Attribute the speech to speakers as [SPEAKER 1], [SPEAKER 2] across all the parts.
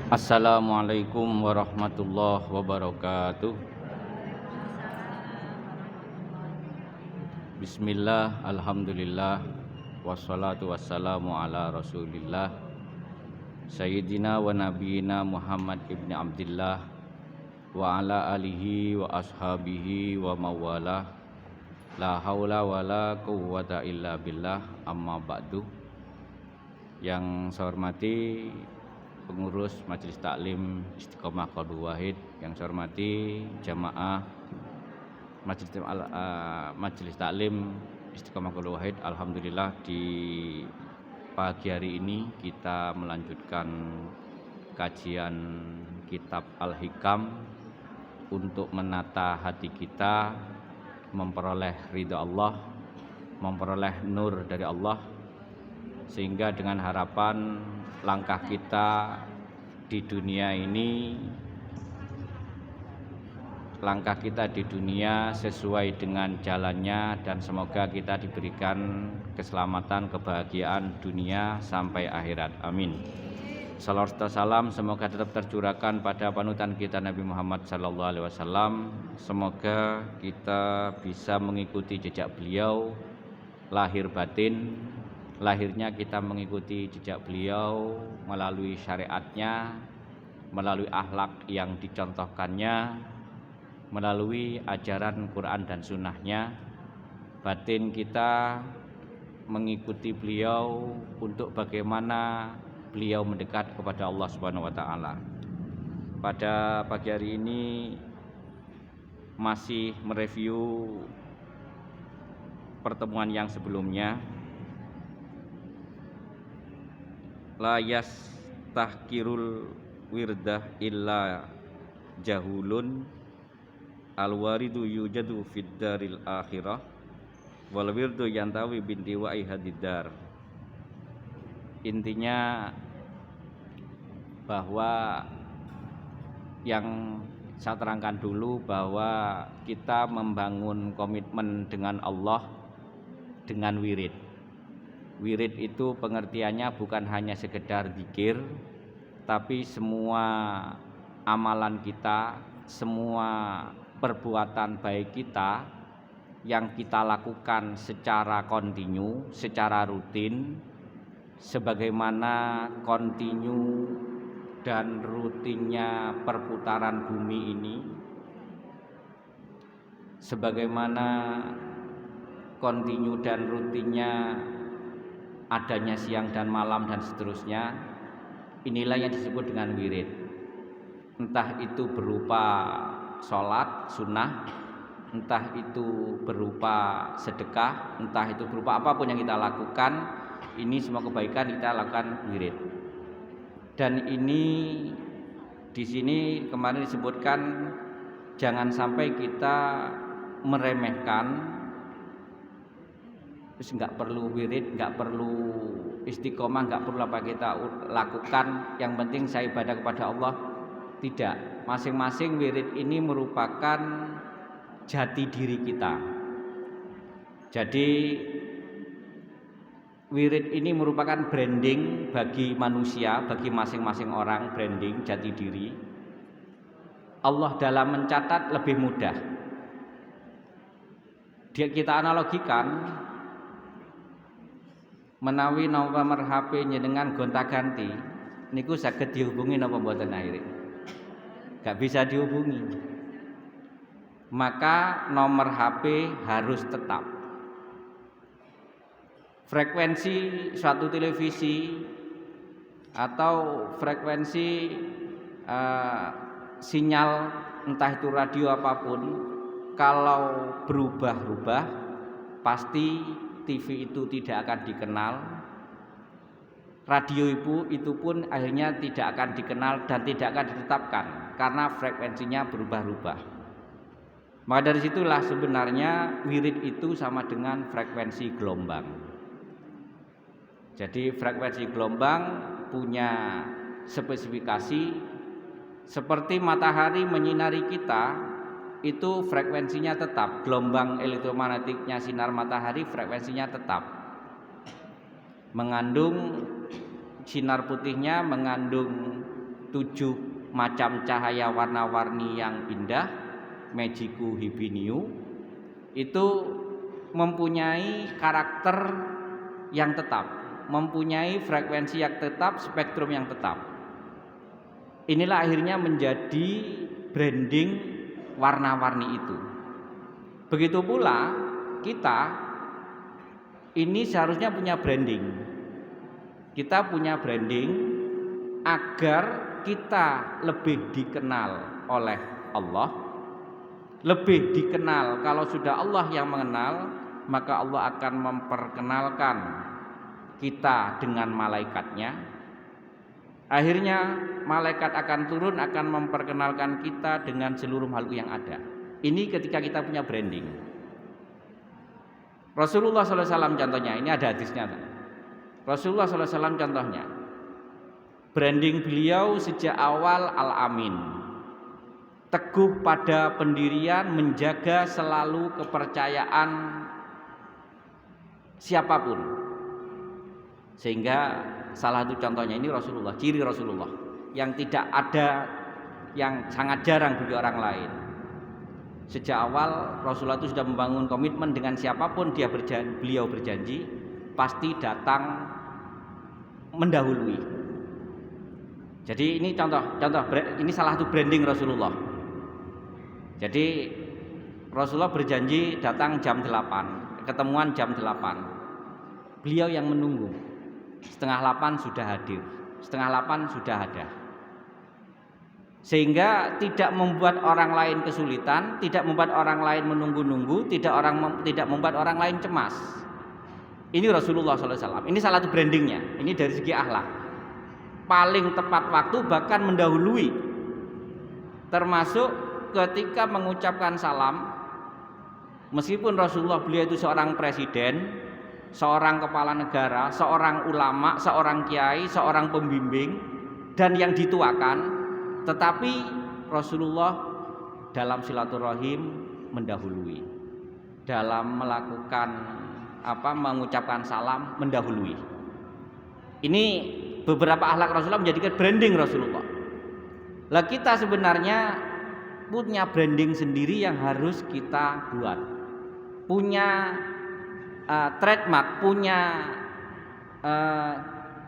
[SPEAKER 1] Assalamualaikum warahmatullahi wabarakatuh. Bismillah, alhamdulillah, wassalatu wassalamu ala rasulillah Sayyidina wa nabiyina Muhammad ibn Abdillah wa ala alihi wa ashabihi wa mawalah. La haula wa la quwwata illa billah, amma ba'du. Yang saya hormati pengurus Majelis Taklim Istiqomah Qaulul Wahid, yang saya hormati jamaah Majelis Taklim Istiqomah Qaulul Wahid. Alhamdulillah di pagi hari ini kita melanjutkan kajian kitab Al-Hikam untuk menata hati kita, memperoleh ridha Allah, memperoleh nur dari Allah, sehingga dengan harapan langkah kita di dunia ini, langkah kita di dunia sesuai dengan jalannya, dan semoga kita diberikan keselamatan, kebahagiaan dunia sampai akhirat. Amin. Salawat serta salam semoga tetap tercurahkan pada panutan kita Nabi Muhammad SAW. Semoga kita bisa mengikuti jejak beliau lahir batin. Lahirnya kita mengikuti jejak beliau melalui syariatnya, melalui akhlak yang dicontohkannya, melalui ajaran Quran dan sunnahnya. Batin kita mengikuti beliau untuk bagaimana beliau mendekat kepada Allah Subhanahu wa taala. Pada pagi hari ini masih mereview pertemuan yang sebelumnya. La yastahkirul wirdah illa jahulun, al-waridu yujadu fid daril akhirah, wal wirdu yantawi binti wa'i hadidar. Intinya bahwa yang saya terangkan dulu bahwa kita membangun komitmen dengan Allah dengan wirid. Wirid itu pengertiannya bukan hanya sekedar zikir, tapi semua amalan kita, semua perbuatan baik kita yang kita lakukan secara kontinu, secara rutin, sebagaimana kontinu dan rutinnya perputaran bumi ini, sebagaimana kontinu dan rutinnya adanya siang dan malam dan seterusnya. Inilah yang disebut dengan wirid. Entah itu berupa sholat sunnah, entah itu berupa sedekah, entah itu berupa apapun yang kita lakukan, ini semua kebaikan kita lakukan wirid. Dan ini di sini kemarin disebutkan jangan sampai kita meremehkan. Terus nggak perlu wirid, nggak perlu istiqomah, nggak perlu apa kita lakukan, yang penting saya ibadah kepada Allah. Tidak, masing-masing wirid ini merupakan jati diri kita. Jadi wirid ini merupakan branding bagi manusia, bagi masing-masing orang, branding jati diri. Allah dalam mencatat lebih mudah. Kita analogikan, menawi nomor HP njenengan gonta-ganti niku saged dihubungi napa mboten akhire? Gak bisa dihubungi. Maka nomor HP harus tetap. Frekuensi suatu televisi atau frekuensi sinyal entah itu radio apapun, kalau berubah-ubah pasti TV itu tidak akan dikenal, radio itu pun akhirnya tidak akan dikenal dan tidak akan ditetapkan karena frekuensinya berubah-ubah. Maka dari situlah sebenarnya wirid itu sama dengan frekuensi gelombang. Jadi frekuensi gelombang punya spesifikasi seperti matahari menyinari kita. Itu frekuensinya tetap, gelombang elektromagnetiknya sinar matahari frekuensinya tetap, mengandung sinar putihnya, mengandung 7 macam cahaya warna-warni yang indah, Magiku Hibiniu, itu mempunyai karakter yang tetap, mempunyai frekuensi yang tetap, spektrum yang tetap. Inilah akhirnya menjadi branding warna-warni itu. Begitu pula kita ini seharusnya punya branding. Kita punya branding agar kita lebih dikenal oleh Allah, lebih dikenal. Kalau sudah Allah yang mengenal, maka Allah akan memperkenalkan kita dengan malaikatnya. Akhirnya malaikat akan turun, akan memperkenalkan kita dengan seluruh makhluk yang ada. Ini ketika kita punya branding. Rasulullah SAW contohnya, ini ada hadisnya. Rasulullah SAW contohnya, branding beliau sejak awal Al-Amin, teguh pada pendirian, menjaga selalu kepercayaan siapapun. Sehingga salah satu contohnya ini Rasulullah, ciri Rasulullah yang tidak ada, yang sangat jarang bagi orang lain. Sejak awal Rasulullah itu sudah membangun komitmen dengan siapapun beliau berjanji pasti datang mendahului. Jadi ini contoh ini salah satu branding Rasulullah. Jadi Rasulullah berjanji datang jam 8, ketemuan jam 8. Beliau yang menunggu. Setengah 8 sudah hadir, setengah 8 sudah ada. Sehingga tidak membuat orang lain kesulitan, tidak membuat orang lain menunggu-nunggu, tidak membuat orang lain cemas. Ini Rasulullah SAW. Ini salah satu brandingnya. Ini dari segi akhlak. Paling tepat waktu, bahkan mendahului. Termasuk ketika mengucapkan salam. Meskipun Rasulullah beliau itu seorang presiden, seorang kepala negara, seorang ulama, seorang kiai, seorang pembimbing, dan yang dituakan, tetapi Rasulullah dalam silaturahim mendahului, dalam melakukan mengucapkan salam mendahului. Ini beberapa akhlak Rasulullah menjadikan branding Rasulullah. Lah kita sebenarnya punya branding sendiri yang harus kita buat, punya trademark,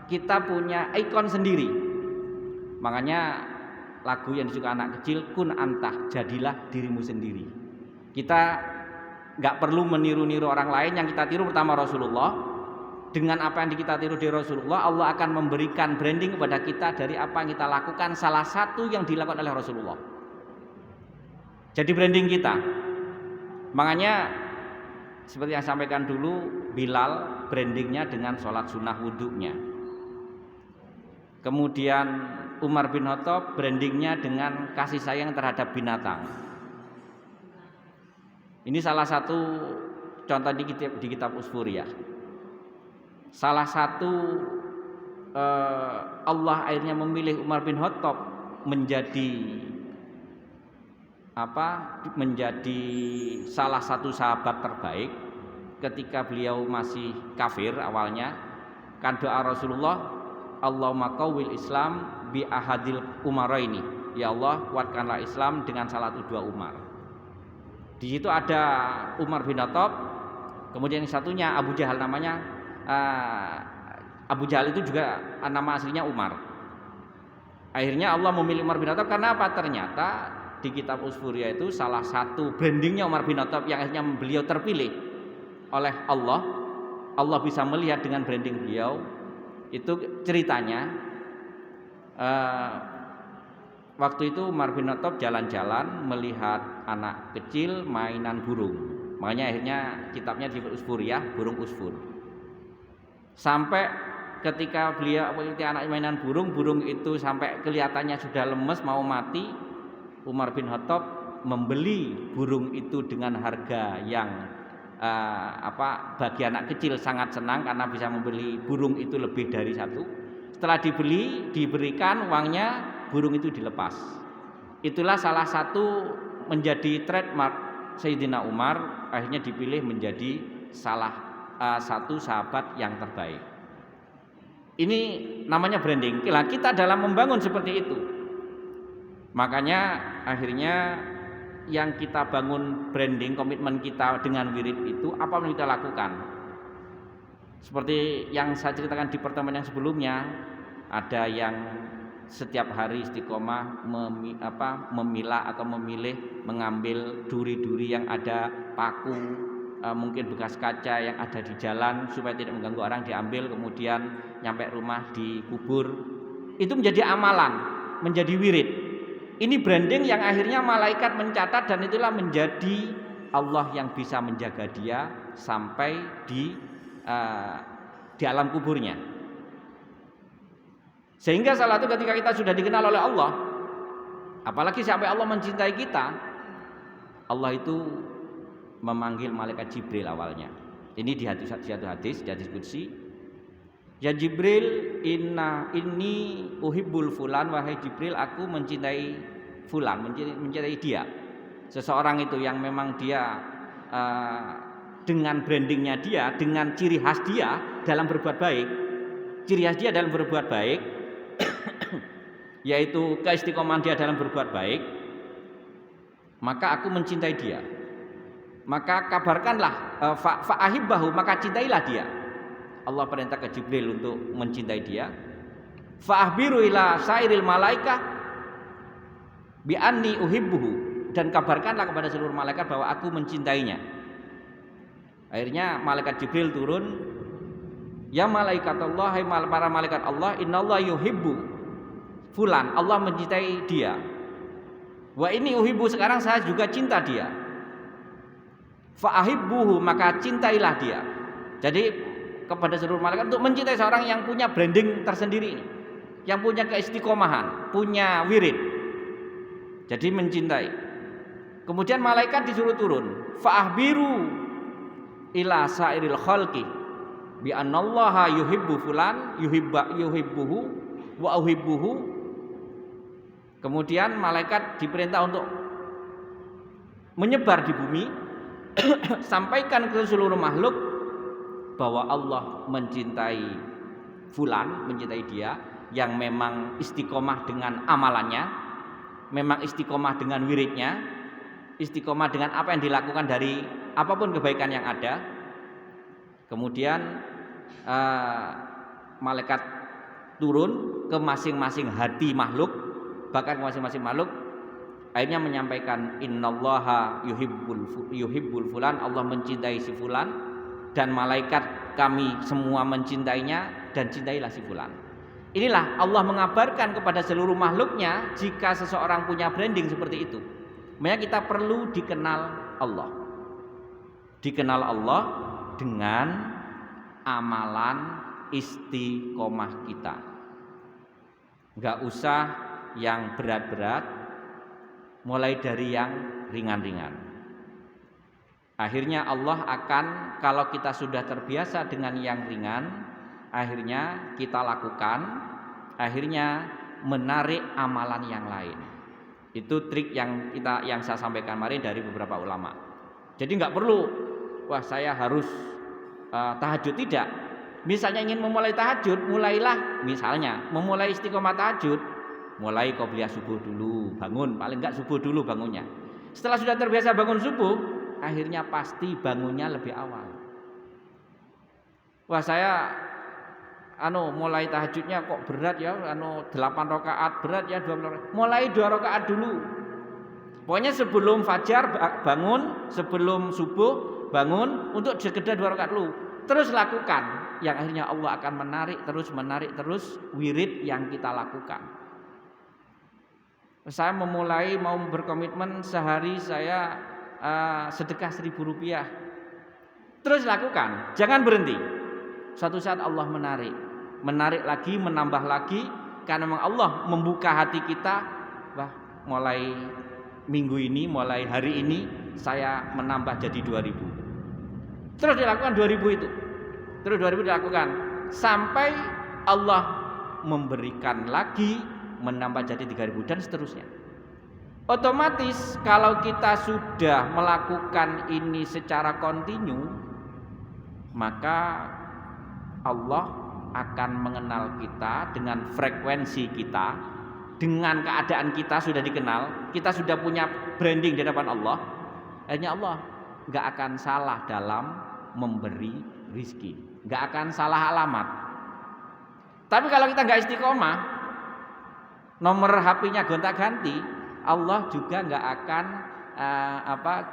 [SPEAKER 1] kita punya ikon sendiri. Makanya lagu yang disuka anak kecil, kun antah, jadilah dirimu sendiri. Kita nggak perlu meniru-niru orang lain, yang kita tiru pertama Rasulullah. Dengan apa yang kita tiru dari Rasulullah, Allah akan memberikan branding kepada kita dari apa yang kita lakukan, salah satu yang dilakukan oleh Rasulullah. Jadi branding kita. Makanya seperti yang sampaikan dulu, Bilal brandingnya dengan sholat sunnah wudhunya. Kemudian Umar bin Khattab brandingnya dengan kasih sayang terhadap binatang. Ini salah satu contoh di kitab Usfuriyah. Salah satu Allah akhirnya memilih Umar bin Khattab menjadi salah satu sahabat terbaik ketika beliau masih kafir awalnya. Kan doa Rasulullah, Allahumma qawwil Islam bi ahadil umaraini. Ya Allah, kuatkanlah Islam dengan salah satu dua Umar. Di situ ada Umar bin Khattab, kemudian yang satunya Abu Jahal, namanya Abu Jahal itu juga nama aslinya Umar. Akhirnya Allah memilih Umar bin Khattab karena apa? Ternyata di kitab Usfuriyah itu salah satu brandingnya Umar bin Khattab yang akhirnya beliau terpilih oleh Allah. Allah bisa melihat dengan branding beliau. Itu ceritanya waktu itu Umar bin Khattab jalan-jalan melihat anak kecil mainan burung. Makanya akhirnya kitabnya di Usfuriyah, burung usfur. Sampai ketika beliau melihat anak mainan burung itu sampai kelihatannya sudah lemes mau mati, Umar bin Khattab membeli burung itu dengan harga yang bagi anak kecil sangat senang karena bisa membeli burung itu lebih dari satu. Setelah diberikan uangnya, burung itu dilepas. Itulah salah satu menjadi trademark Sayyidina Umar, akhirnya dipilih menjadi salah satu sahabat yang terbaik. Ini namanya branding. Kita dalam membangun seperti itu, Makanya akhirnya yang kita bangun branding, komitmen kita dengan wirid itu apa yang kita lakukan. Seperti yang saya ceritakan di pertemuan yang sebelumnya, ada yang setiap hari istiqomah memilah atau memilih mengambil duri-duri yang ada paku, mungkin bekas kaca yang ada di jalan supaya tidak mengganggu orang, diambil kemudian nyampe rumah dikubur. Itu menjadi amalan, menjadi wirid. Ini branding yang akhirnya malaikat mencatat, dan itulah menjadi Allah yang bisa menjaga dia sampai di alam kuburnya. Sehingga salah satu ketika kita sudah dikenal oleh Allah, apalagi sampai Allah mencintai kita, Allah itu memanggil malaikat Jibril awalnya. Ini di satu hadis qudsi. Ya Jibril, inni uhibbul fulan, wahai Jibril, aku mencintai fulan, mencintai dia. Seseorang itu yang memang dia dengan brandingnya dia, dengan ciri khas dia dalam berbuat baik. Ciri khas dia dalam berbuat baik yaitu keistiqomahan dia dalam berbuat baik, maka aku mencintai dia. Maka kabarkanlah, fa'ahibbahu, maka cintailah dia. Allah perintah ke Jibril untuk mencintai dia. Fa'ahbiru ila sairil malaikah bi anni uhibbuhu, dan kabarkanlah kepada seluruh malaikat bahwa aku mencintainya. Akhirnya malaikat Jibril turun, ya malaikat Allah, hai para malaikat Allah, innallaha yuhibbu fulan, Allah mencintai dia. Wa ini uhibbu, sekarang saya juga cinta dia. Fa'ahibbuhu, maka cintailah dia. Jadi kepada seluruh malaikat untuk mencintai seorang yang punya branding tersendiri ini, yang punya keistiqomahan, punya wirid. Jadi mencintai. Kemudian malaikat disuruh turun, fa'ahbiru ila sairil khalqi bi annallaha yuhibbu fulan yuhibbuhu wa uhibbuhu. Kemudian malaikat diperintah untuk menyebar di bumi, sampaikan ke seluruh makhluk bahwa Allah mencintai fulan, mencintai dia yang memang istiqomah dengan amalannya, memang istiqomah dengan wiridnya, istiqomah dengan apa yang dilakukan dari apapun kebaikan yang ada. Kemudian malaikat turun ke masing-masing hati makhluk, bahkan ke masing-masing makhluk, akhirnya menyampaikan innallaha yuhibbul fulan, Allah mencintai si fulan, dan malaikat kami semua mencintainya, dan cintailah si fulan. Inilah Allah mengabarkan kepada seluruh makhluknya jika seseorang punya branding seperti itu. Makanya kita perlu dikenal Allah. Dikenal Allah dengan amalan istiqomah kita. Enggak usah yang berat-berat, mulai dari yang ringan-ringan. Akhirnya Allah akan, kalau kita sudah terbiasa dengan yang ringan, akhirnya kita lakukan, akhirnya menarik amalan yang lain. Itu trik yang saya sampaikan kemarin dari beberapa ulama. Jadi nggak perlu, wah saya harus tahajud, tidak. Misalnya ingin memulai tahajud, mulailah misalnya memulai istiqomah tahajud, mulai qobliyah subuh dulu, bangun, paling enggak subuh dulu bangunnya. Setelah sudah terbiasa bangun subuh, akhirnya pasti bangunnya lebih awal. Wah saya mulai tahajudnya kok berat ya, 8 rakaat berat ya, 2 rakaat. Mulai 2 rakaat dulu. Pokoknya sebelum fajar bangun, sebelum subuh bangun, untuk sekedar 2 rakaat dulu. Terus lakukan, yang akhirnya Allah akan menarik terus wirid yang kita lakukan. Saya mau berkomitmen sehari saya sedekah 1.000 rupiah. Terus lakukan, jangan berhenti. Suatu saat Allah menarik lagi, menambah lagi, karena memang Allah membuka hati kita. Wah, mulai minggu ini, mulai hari ini saya menambah jadi 2.000. Terus dilakukan 2.000 itu. Terus 2.000 dilakukan sampai Allah memberikan lagi, menambah jadi 3.000 dan seterusnya. Otomatis kalau kita sudah melakukan ini secara kontinu, maka Allah akan mengenal kita dengan frekuensi kita, dengan keadaan kita sudah dikenal, kita sudah punya branding di hadapan Allah, akhirnya Allah nggak akan salah dalam memberi rizki, nggak akan salah alamat. Tapi kalau kita nggak istiqomah, nomor HP-nya gonta-ganti, Allah juga nggak akan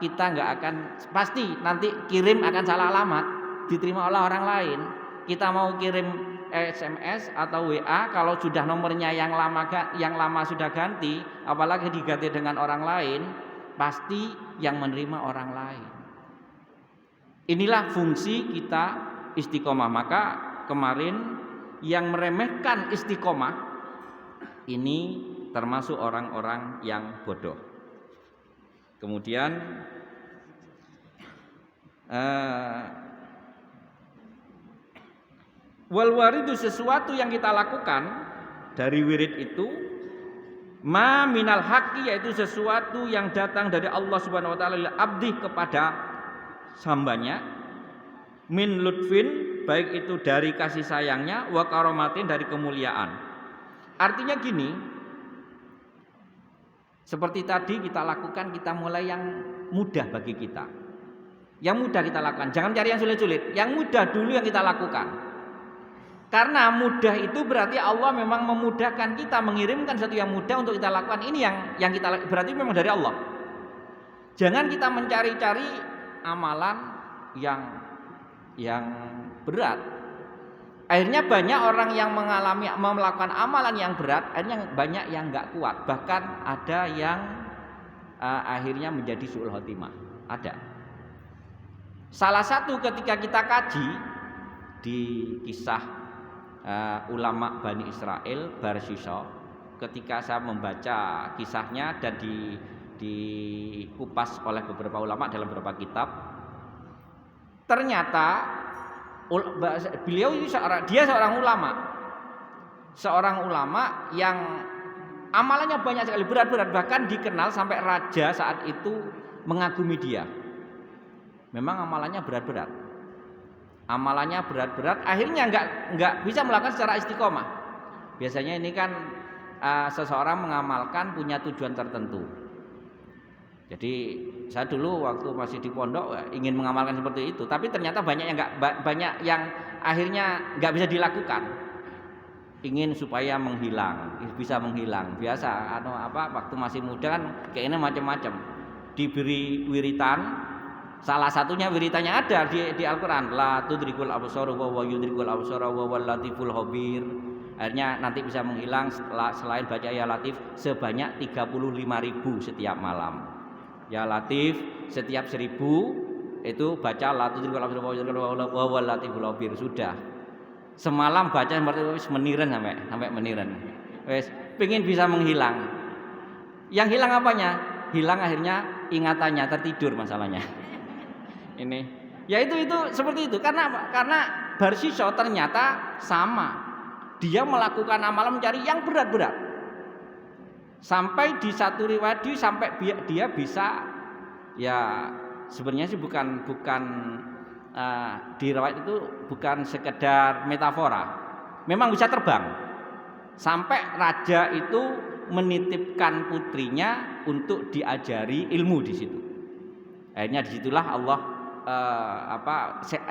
[SPEAKER 1] kita nggak akan, pasti nanti kirim akan salah alamat, diterima oleh orang lain. Kita mau kirim SMS atau WA, kalau sudah nomornya yang lama sudah ganti, apalagi diganti dengan orang lain, pasti yang menerima orang lain. Inilah fungsi kita istiqomah. Maka kemarin yang meremehkan istiqomah ini termasuk orang-orang yang bodoh. Kemudian wal waridu, sesuatu yang kita lakukan dari wirid itu, ma minal haqqi, yaitu sesuatu yang datang dari Allah Subhanahu wa taala lil abdi kepada hambanya, min lutfin, baik itu dari kasih sayangnya, wa karomatin, dari kemuliaan. Artinya gini, seperti tadi kita lakukan, kita mulai yang mudah bagi kita, yang mudah kita lakukan, jangan cari yang sulit-sulit, yang mudah dulu yang kita lakukan. Karena mudah itu berarti Allah memang memudahkan kita, mengirimkan sesuatu yang mudah untuk kita lakukan. Ini yang kita, berarti memang dari Allah. Jangan kita mencari-cari amalan yang berat. Akhirnya banyak orang yang melakukan amalan yang berat, akhirnya banyak yang nggak kuat. Bahkan ada yang akhirnya menjadi su'ul khotimah. Ada. Salah satu ketika kita kaji di kisah ulama Bani Israel, Barsisa, ketika saya membaca kisahnya dan dikupas oleh beberapa ulama dalam beberapa kitab, ternyata beliau ini seorang ulama yang amalannya banyak sekali, berat-berat, bahkan dikenal sampai raja saat itu mengagumi dia. Memang amalannya berat-berat. Akhirnya nggak bisa melakukan secara istiqomah. Biasanya ini kan seseorang mengamalkan punya tujuan tertentu. Jadi saya dulu waktu masih di pondok ingin mengamalkan seperti itu, tapi ternyata banyak yang akhirnya nggak bisa dilakukan. Ingin supaya bisa menghilang. Biasa waktu masih muda kan kayaknya macam-macam. Diberi wiritan. Salah satunya wiritannya ada di Al-Quran, la tudrikul absar wa huwa yudrikul absar wa huwal latiful khabir. Akhirnya nanti bisa menghilang selain baca ya latif sebanyak 35.000 setiap malam. Ya latif setiap 1.000 itu baca la tudrikul absar wa huwal latiful khabir. Sudah semalam baca seperti itu meniren sampai meniren. Wes pengen bisa menghilang. Yang hilang apanya? Hilang akhirnya ingatannya, tertidur masalahnya. Ini ya itu seperti itu. Karena apa? Karena Barsisa ternyata sama, dia melakukan amalan mencari yang berat-berat, sampai di satu riwayat sampai dia bisa, ya sebenarnya sih bukan di riwayat itu bukan sekedar metafora, memang bisa terbang, sampai raja itu menitipkan putrinya untuk diajari ilmu di situ. Akhirnya disitulah Allah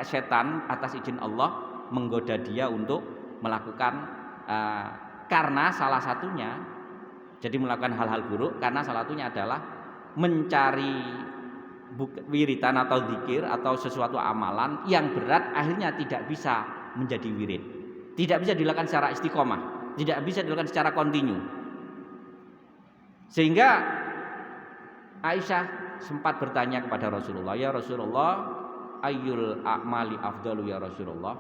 [SPEAKER 1] setan atas izin Allah menggoda dia untuk melakukan karena salah satunya jadi melakukan hal-hal buruk, karena salah satunya adalah mencari wiritan atau zikir atau sesuatu amalan yang berat, akhirnya tidak bisa menjadi wirid, tidak bisa dilakukan secara istiqomah, tidak bisa dilakukan secara kontinu. Sehingga Aisyah sempat bertanya kepada Rasulullah, ya Rasulullah, ayyul a'mali afdalu ya Rasulullah,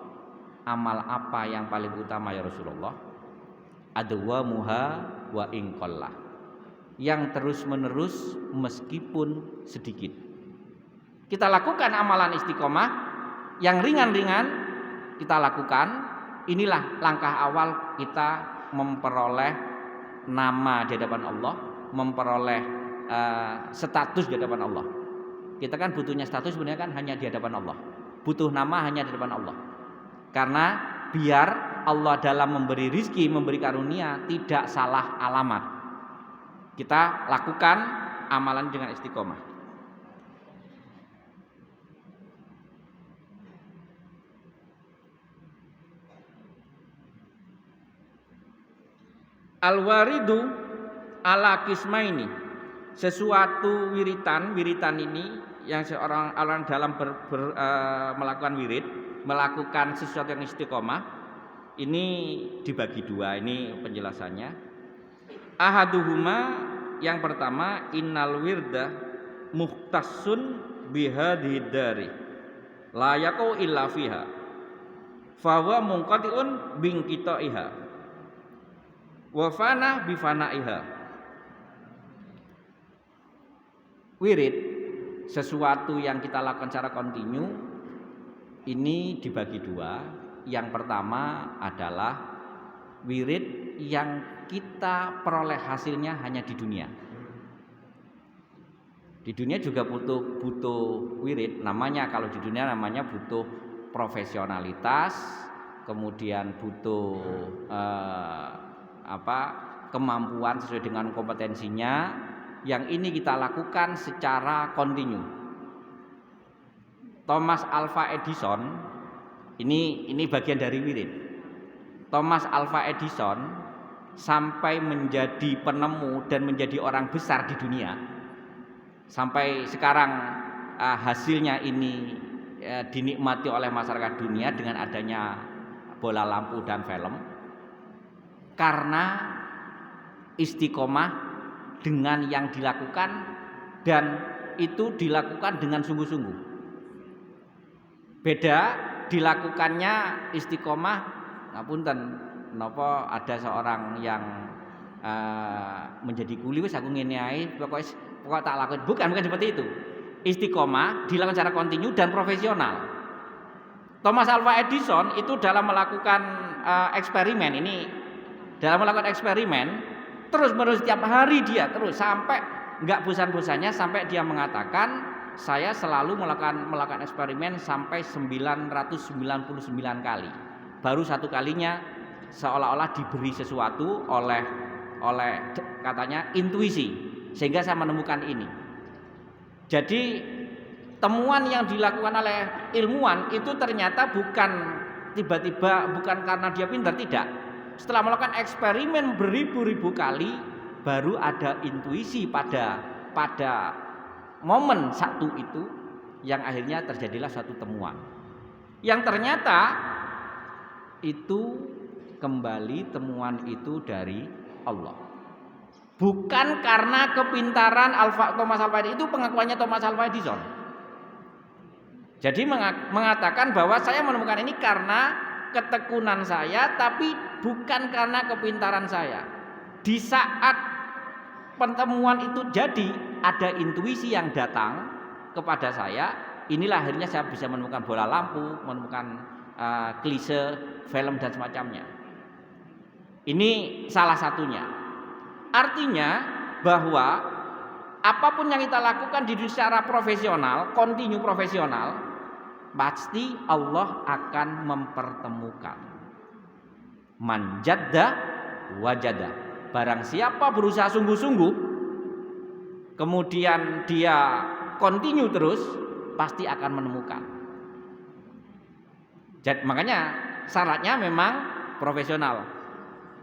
[SPEAKER 1] amal apa yang paling utama ya Rasulullah? Adwamuha wa in qalla, yang terus menerus meskipun sedikit. Kita lakukan amalan istiqomah yang ringan-ringan, kita lakukan. Inilah langkah awal kita memperoleh nama di hadapan Allah, memperoleh status di hadapan Allah. Kita kan butuhnya status sebenarnya kan hanya di hadapan Allah, butuh nama hanya di hadapan Allah. Karena biar Allah dalam memberi rizki, memberi karunia tidak salah alamat. Kita lakukan amalan dengan istiqomah. Al-waridu ala kismaini, sesuatu wiritan ini yang orang dalam melakukan wirid, melakukan sesuatu yang istiqomah, ini dibagi dua. Ini penjelasannya. Ahaduhuma, yang pertama, innal wirda muhtassun bihadhihi dari la yaqau illa fiha fa huwa munqati'un binqita'iha wa fana bi fanaiha. Wirid, sesuatu yang kita lakukan secara kontinu, ini dibagi dua. Yang pertama adalah wirid yang kita peroleh hasilnya hanya di dunia. Di dunia juga butuh wirid, namanya kalau di dunia namanya butuh profesionalitas, kemudian butuh kemampuan sesuai dengan kompetensinya. Yang ini kita lakukan secara kontinu. Thomas Alva Edison, ini bagian dari wirid. Thomas Alva Edison sampai menjadi penemu dan menjadi orang besar di dunia. Sampai sekarang hasilnya ini dinikmati oleh masyarakat dunia dengan adanya bola lampu dan film, karena istiqomah dengan yang dilakukan, dan itu dilakukan dengan sungguh-sungguh. Beda dilakukannya istiqomah, ngapunten, napa ada seorang yang menjadi kuli wis aku ngene ae pokok tak lakukan. Bukan seperti itu. Istiqomah dilakukan secara kontinu dan profesional. Thomas Alva Edison itu dalam melakukan eksperimen ini, terus-menerus setiap hari dia terus sampai enggak bosan-bosannya, sampai dia mengatakan saya selalu melakukan eksperimen sampai 999 kali. Baru satu kalinya seolah-olah diberi sesuatu oleh katanya intuisi, sehingga saya menemukan ini. Jadi temuan yang dilakukan oleh ilmuwan itu ternyata bukan tiba-tiba, bukan karena dia pintar, tidak. Setelah melakukan eksperimen beribu-ribu kali, baru ada intuisi pada momen satu itu, yang akhirnya terjadilah satu temuan yang ternyata itu kembali temuan itu dari Allah, bukan karena kepintaran Thomas Alva Edison. Itu pengakuannya Thomas Alva Edison. Jadi mengatakan bahwa saya menemukan ini karena ketekunan saya, tapi bukan karena kepintaran saya. Di saat pertemuan itu jadi, ada intuisi yang datang kepada saya. Inilah akhirnya saya bisa menemukan bola lampu, menemukan klise, film dan semacamnya. Ini salah satunya. Artinya bahwa apapun yang kita lakukan di dunia secara profesional, kontinu profesional, pasti Allah akan mempertemukan. Man jadda wajada. Barang siapa berusaha sungguh-sungguh, kemudian dia kontinu terus, pasti akan menemukan. Jadi makanya syaratnya memang profesional,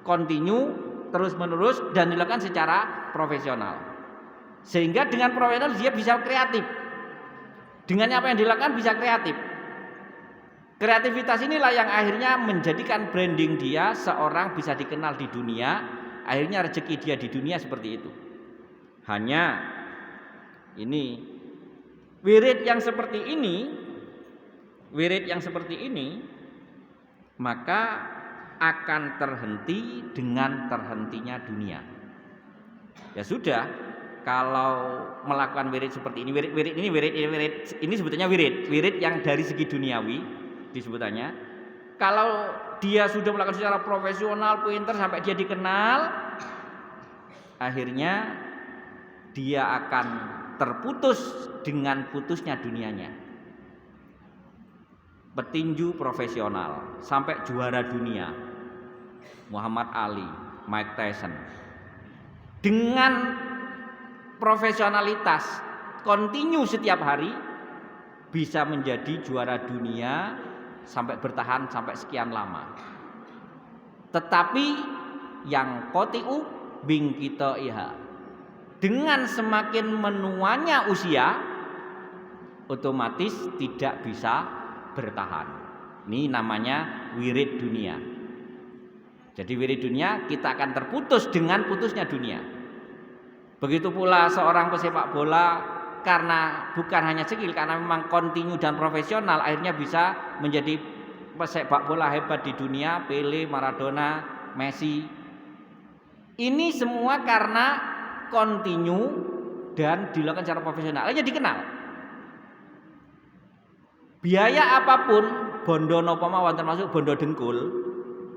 [SPEAKER 1] kontinu, terus-menerus, dan dilakukan secara profesional. Sehingga dengan profesional dia bisa kreatif. Dengan apa yang dilakukan bisa kreatif. Kreativitas inilah yang akhirnya menjadikan branding dia, seorang bisa dikenal di dunia. Akhirnya rezeki dia di dunia seperti itu. Hanya ini wirid yang seperti ini, maka akan terhenti dengan terhentinya dunia. Ya sudah, kalau melakukan wirid seperti ini, wirid ini sebetulnya wirid yang dari segi duniawi disebutannya. Kalau dia sudah melakukan secara profesional, pintar, sampai dia dikenal, akhirnya dia akan terputus dengan putusnya dunianya. Petinju profesional sampai juara dunia, Muhammad Ali, Mike Tyson. Dengan profesionalitas kontinu setiap hari bisa menjadi juara dunia sampai bertahan sampai sekian lama. Tetapi yang kotiu bing kita iha, dengan semakin menuanya usia otomatis tidak bisa bertahan. Ini namanya wirid dunia. Jadi wirid dunia kita akan terputus dengan putusnya dunia. Begitu pula seorang pesepak bola, karena bukan hanya skill, karena memang kontinu dan profesional, akhirnya bisa menjadi pesepak bola hebat di dunia. Pele, Maradona, Messi. Ini semua karena kontinu dan dilakukan secara profesional, akhirnya dikenal. Biaya apapun, bondo napa mawon termasuk bondo dengkul.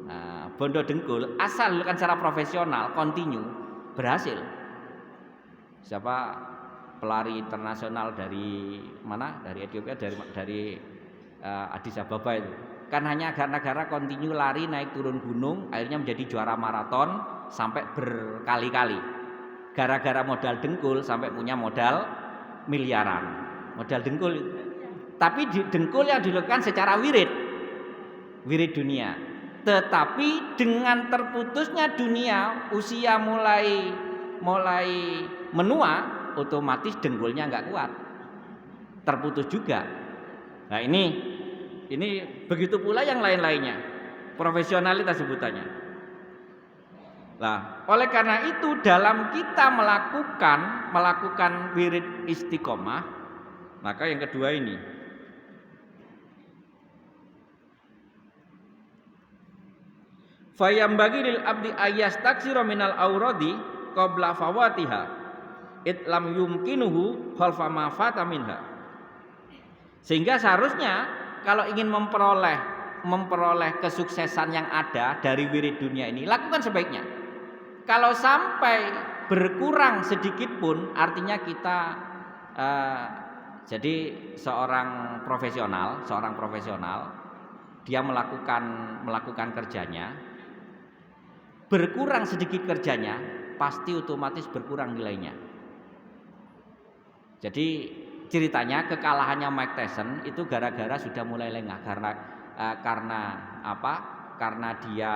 [SPEAKER 1] Nah, bondo dengkul asal dilakukan secara profesional, kontinu, berhasil. Siapa pelari internasional dari mana? Dari Ethiopia, dari Addis Ababa itu. Kan hanya gara-gara kontinu lari naik turun gunung, akhirnya menjadi juara maraton sampai berkali-kali. Gara-gara modal dengkul sampai punya modal miliaran. Modal dengkul. Tapi dengkul yang dilakukan secara wirid dunia. Tetapi dengan terputusnya dunia, usia mulai menua, otomatis dengkulnya nggak kuat, terputus juga. Nah ini begitu pula yang lain-lainnya, profesionalitas sebutannya. Nah, oleh karena itu dalam kita melakukan wirid istiqomah, maka yang kedua ini, fayambagi lil abdi ayastaksira minal auradi qabla fawatiha itlam yumkinuhu khalfa ma fata minha. Sehingga seharusnya kalau ingin memperoleh kesuksesan yang ada dari wirid dunia ini, lakukan sebaiknya. Kalau sampai berkurang sedikit pun, artinya kita jadi seorang profesional dia melakukan kerjanya, berkurang sedikit kerjanya, pasti otomatis berkurang nilainya. Jadi ceritanya kekalahannya Mike Tyson itu gara-gara sudah mulai lengah, karena apa? Karena dia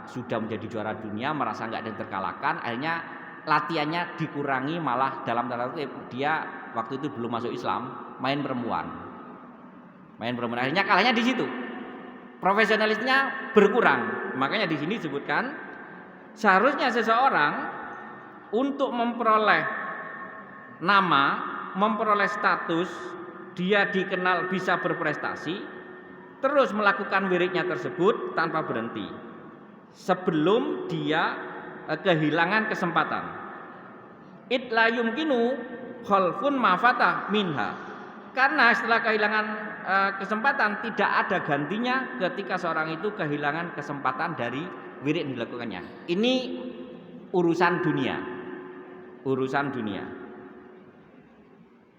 [SPEAKER 1] sudah menjadi juara dunia, merasa nggak ada yang terkalahkan, akhirnya latihannya dikurangi, malah dalam tanda kutip dia waktu itu belum masuk Islam, main perempuan, akhirnya kalahnya di situ, profesionalisnya berkurang. Makanya di sini disebutkan seharusnya seseorang untuk memperoleh nama, memperoleh status, dia dikenal bisa berprestasi, terus melakukan wiridnya tersebut tanpa berhenti sebelum dia kehilangan kesempatan. It la yumkinu khalfun mafata minha, karena setelah kehilangan kesempatan tidak ada gantinya ketika seorang itu kehilangan kesempatan dari wirid yang dilakukannya. Ini urusan dunia.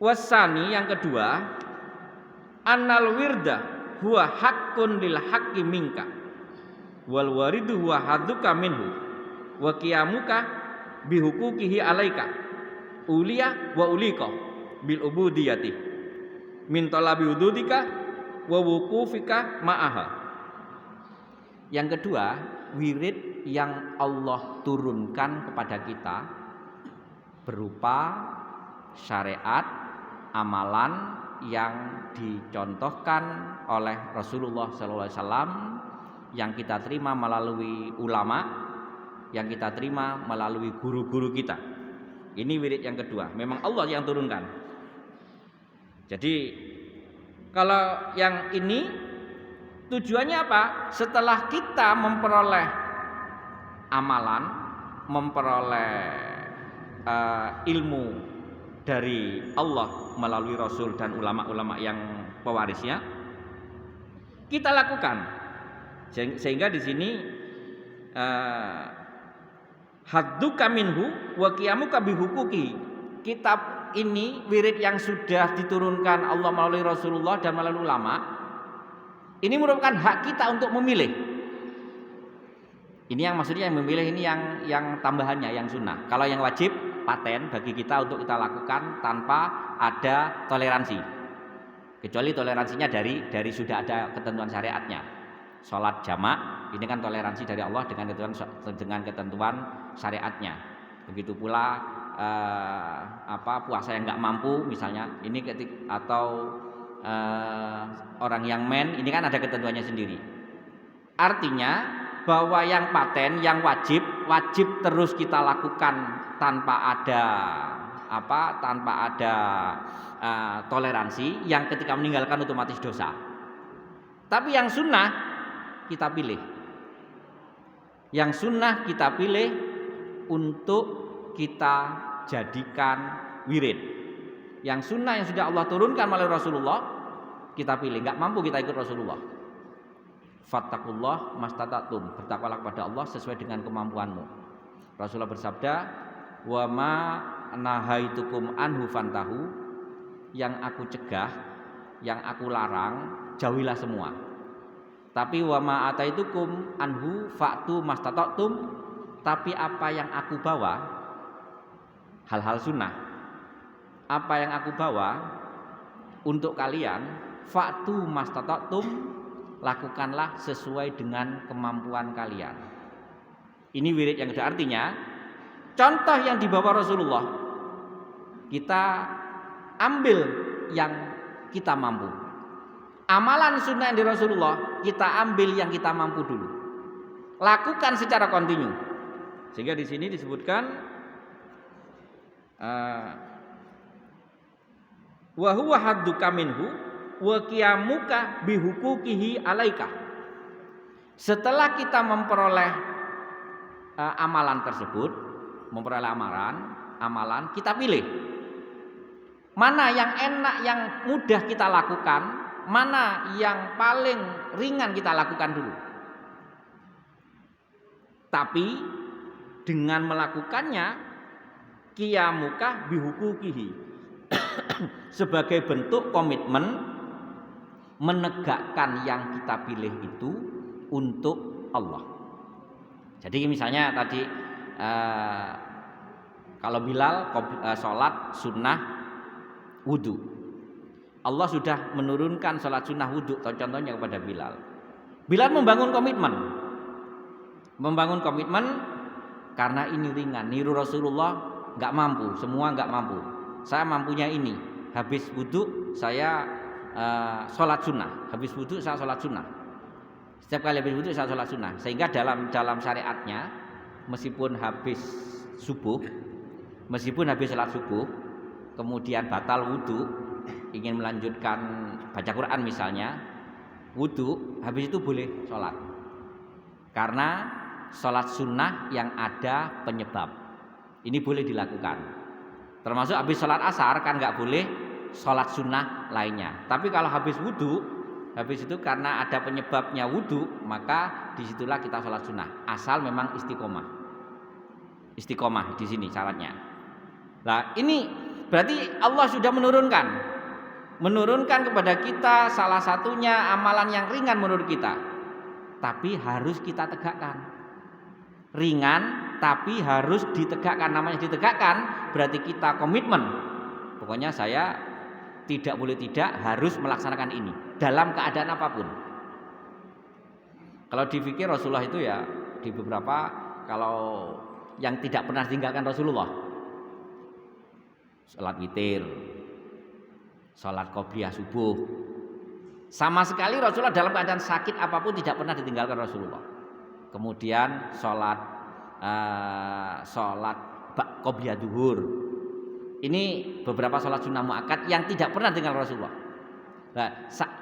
[SPEAKER 1] Wasani yang kedua, annal wirda huwa haqqun lil haqqi minka wal waridu huwa hadduka minhu wa qiyamuka bihuquqihi alaika uliya wa ulika bil ubudiyati min talabi hududika wa wuqufika ma'aha. Yang kedua, wirid yang Allah turunkan kepada kita berupa syariat, amalan yang dicontohkan oleh Rasulullah SAW, yang kita terima melalui ulama, yang kita terima melalui guru-guru kita. Ini wirid yang kedua, memang Allah yang turunkan. Jadi kalau yang ini tujuannya apa? Setelah kita memperoleh amalan, memperoleh ilmu dari Allah melalui Rasul dan ulama-ulama yang pewarisnya, kita lakukan. Sehingga di sini hadduka minhu wa qiyamuka bihuquqi. Kitab ini, wirid yang sudah diturunkan Allah melalui Rasulullah dan melalui ulama, ini merupakan hak kita untuk memilih. Ini yang maksudnya yang memilih ini yang tambahannya, yang sunnah. Kalau yang wajib paten bagi kita untuk kita lakukan tanpa ada toleransi. Kecuali toleransinya dari sudah ada ketentuan syariatnya. Sholat jamak ini kan toleransi dari Allah dengan ketentuan syariatnya. Begitu pula puasa yang nggak mampu misalnya ini atau orang yang ini kan ada ketentuannya sendiri. Artinya bahwa yang paten, yang wajib terus kita lakukan tanpa ada toleransi, yang ketika meninggalkan otomatis dosa. Tapi yang sunnah kita pilih. Yang sunnah kita pilih untuk kita jadikan wirid. Yang sunnah yang sudah Allah turunkan melalui Rasulullah kita pilih. Enggak mampu kita ikut Rasulullah. Fattakullah mastata'tum, bertakwalah kepada Allah sesuai dengan kemampuanmu. Rasulullah bersabda, wa ma nahaitukum anhu fantahu, yang aku cegah, yang aku larang, jauhilah semua. Tapi wa ma ataitukum anhu fa'tu mastata'tum, tapi apa yang aku bawa, hal-hal sunnah, apa yang aku bawa untuk kalian, fa'tu mastata'tum, lakukanlah sesuai dengan kemampuan kalian. Ini wirid yang kedua, artinya contoh yang dibawa Rasulullah kita ambil yang kita mampu. Amalan sunnah yang di Rasulullah kita ambil yang kita mampu dulu. Lakukan secara kontinu. Sehingga di sini disebutkan wa huwa hadduka minhu wa qiyamuka bihuquqihi alaika. Setelah kita memperoleh amalan tersebut, memperoleh amalan, kita pilih mana yang enak, yang mudah kita lakukan, mana yang paling ringan kita lakukan dulu. Tapi dengan melakukannya qiyamuka bihuquqihi sebagai bentuk komitmen menegakkan yang kita pilih itu untuk Allah. Jadi misalnya tadi kalau Bilal sholat sunnah wudhu, Allah sudah menurunkan sholat sunnah wudhu contohnya kepada Bilal. Bilal membangun komitmen karena ini ringan. Niru Rasulullah nggak mampu, semua nggak mampu. Saya mampunya ini. Habis wudhu saya sholat sunnah, habis wudhu saya sholat sunnah. Setiap kali habis wudhu saya sholat sunnah. Sehingga dalam syariatnya, meskipun habis sholat subuh, kemudian batal wudhu, ingin melanjutkan baca Quran misalnya, wudhu, habis itu boleh sholat. Karena sholat sunnah yang ada penyebab, ini boleh dilakukan. Termasuk habis sholat asar kan nggak boleh sholat sunnah lainnya. Tapi kalau habis wudhu, habis itu karena ada penyebabnya wudhu, maka disitulah kita sholat sunnah. Asal memang istiqomah di sini syaratnya. Nah ini berarti Allah sudah menurunkan kepada kita salah satunya amalan yang ringan menurut kita, tapi harus kita tegakkan. Ringan tapi harus ditegakkan. Namanya ditegakkan berarti kita komitmen. Pokoknya saya tidak boleh tidak harus melaksanakan ini dalam keadaan apapun. Kalau difikir Rasulullah itu ya di beberapa, kalau yang tidak pernah tinggalkan Rasulullah, sholat witir, sholat qobliyah subuh, sama sekali Rasulullah dalam keadaan sakit apapun tidak pernah ditinggalkan Rasulullah. Kemudian sholat qobliyah duhur. Ini beberapa sholat sunnah muakkad yang tidak pernah tinggal Rasulullah. Nah,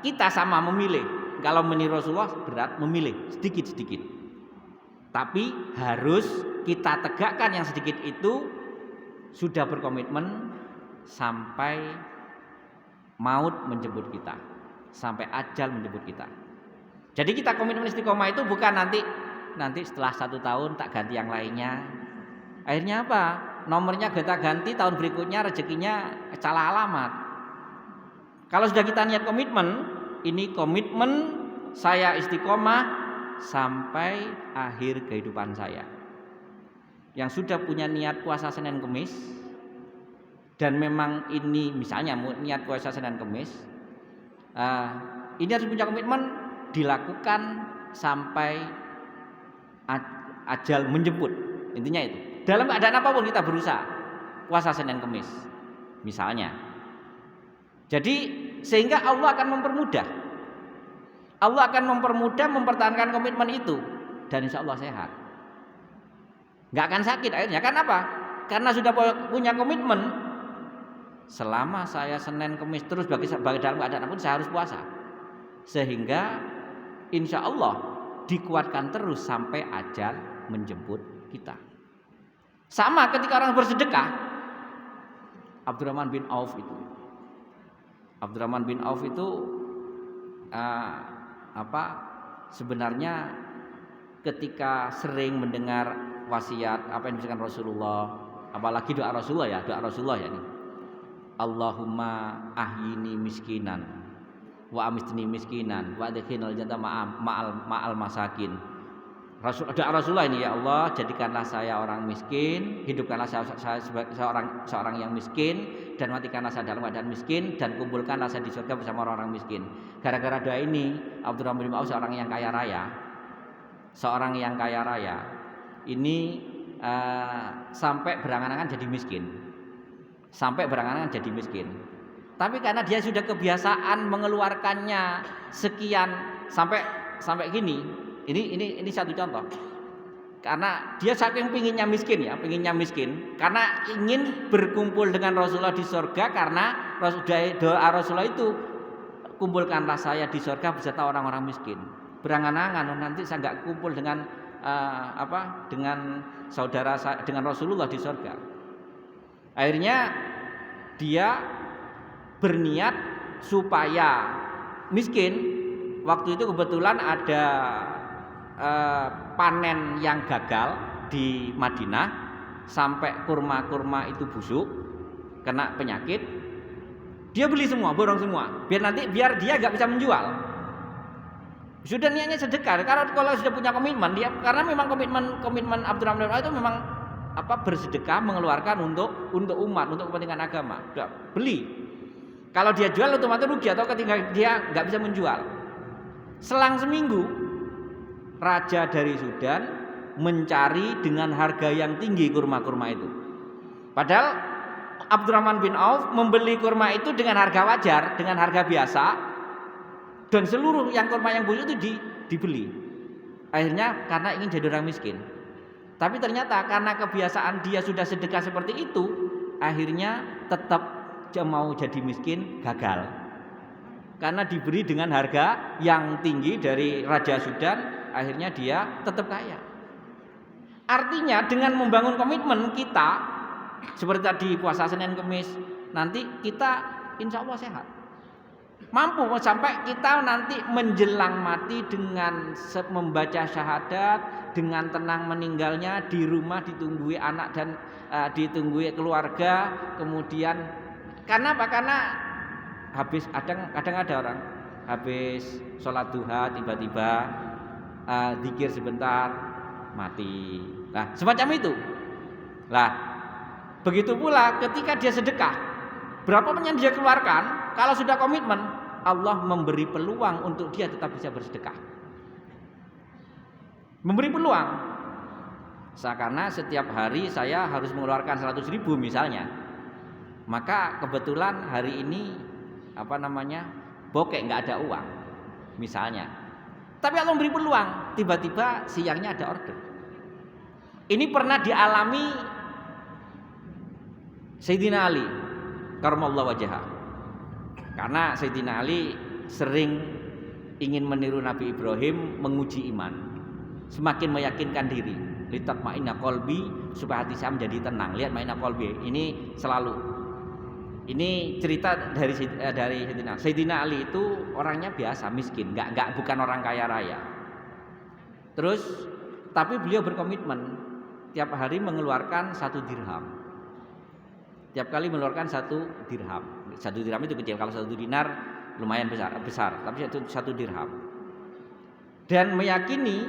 [SPEAKER 1] kita sama memilih. Kalau meniru Rasulullah berat memilih sedikit-sedikit. Tapi harus kita tegakkan yang sedikit itu, sudah berkomitmen sampai maut menjemput kita, sampai ajal menjemput kita. Jadi kita komitmen istiqomah itu bukan nanti setelah 1 tahun tak ganti yang lainnya. Akhirnya apa? Nomornya kita ganti, tahun berikutnya rezekinya salah alamat. Kalau sudah kita niat komitmen, ini komitmen saya istiqomah sampai akhir kehidupan saya. Yang sudah punya niat puasa Senin Kemis dan memang ini misalnya niat puasa Senin Kemis, ini harus punya komitmen dilakukan sampai ajal menjemput. Intinya itu. Dalam keadaan apapun kita berusaha puasa Senin Kemis misalnya. Jadi sehingga Allah akan mempermudah. Allah akan mempermudah mempertahankan komitmen itu dan insya Allah sehat. Nggak akan sakit akhirnya. Kenapa? Karena sudah punya komitmen. Selama saya Senin Kemis terus bagi dalam keadaan apapun saya harus puasa. Sehingga insya Allah dikuatkan terus sampai ajal menjemput kita. Sama ketika orang bersedekah, Abdurrahman bin Auf itu sebenarnya ketika sering mendengar wasiat apa yang disampaikan Rasulullah, apalagi doa Rasulullah ya ini. Allahumma ahyini miskinan wa amitni miskinan wa adkhilnal jannata ma'al masakin. Doa Rasulullah ini, ya Allah, jadikanlah saya orang miskin, hidupkanlah saya seorang yang miskin, dan matikanlah saya dalam keadaan miskin, dan kumpulkanlah saya di surga bersama orang-orang miskin. Gara-gara doa ini, Abdurrahman bin Auf seorang yang kaya raya ini sampai berangan-angan jadi miskin. Tapi karena dia sudah kebiasaan mengeluarkannya sekian sampai gini, ini satu contoh. Karena dia saking pinginnya miskin, karena ingin berkumpul dengan Rasulullah di surga, karena doa Rasulullah itu, kumpulkanlah saya di surga beserta orang-orang miskin. Berangan-angan nanti saya nggak kumpul dengan dengan saudara saya, dengan Rasulullah di surga. Akhirnya dia berniat supaya miskin. Waktu itu kebetulan ada panen yang gagal di Madinah, sampai kurma-kurma itu busuk, kena penyakit. Dia beli semua, borong semua, biar dia nggak bisa menjual. Sudah niatnya sedekah. Kalau sudah punya komitmen dia, karena memang komitmen Abdurrahman bin Auf itu memang bersedekah, mengeluarkan untuk umat, untuk kepentingan agama. Udah beli. Kalau dia jual otomatis rugi, atau ketika dia nggak bisa menjual. Selang seminggu, raja dari Sudan mencari dengan harga yang tinggi kurma-kurma itu. Padahal Abdurrahman bin Auf membeli kurma itu dengan harga wajar, dengan harga biasa, dan seluruh yang kurma yang busuk itu dibeli. Akhirnya karena ingin jadi orang miskin. Tapi ternyata karena kebiasaan dia sudah sedekah seperti itu, akhirnya tetap mau jadi miskin, gagal. Karena diberi dengan harga yang tinggi dari Raja Sudan, akhirnya dia tetap kaya. Artinya dengan membangun komitmen kita, seperti tadi puasa Senin Kemis, nanti kita insya Allah sehat. Mampu sampai kita nanti menjelang mati dengan membaca syahadat, dengan tenang meninggalnya di rumah, ditunggui anak dan ditunggui keluarga. Kemudian karena apa? Karena kadang ada orang habis sholat duha tiba-tiba zikir sebentar mati. Nah semacam itu. Nah begitu pula ketika dia sedekah, berapapun yang dia keluarkan, kalau sudah komitmen, Allah memberi peluang untuk dia tetap bisa bersedekah. Memberi peluang. Karena setiap hari saya harus mengeluarkan 100.000 misalnya. Maka kebetulan hari ini bokek, nggak ada uang misalnya. Tapi Allah memberi peluang, tiba-tiba siangnya ada order. Ini pernah dialami Sayyidina Ali karramallahu wajhah. Karena Sayyidina Ali sering ingin meniru Nabi Ibrahim, menguji iman, semakin meyakinkan diri. Litatma'inna qalbi, supaya hati saya menjadi tenang. Lihat ma'inna qalbi, ini selalu. Ini cerita dari Sayyidina Ali itu orangnya biasa, miskin, bukan orang kaya raya. Terus tapi beliau berkomitmen tiap hari mengeluarkan 1 dirham. Tiap kali mengeluarkan 1 dirham. 1 dirham itu kecil, kalau 1 dinar lumayan besar, tapi 1 dirham. dan meyakini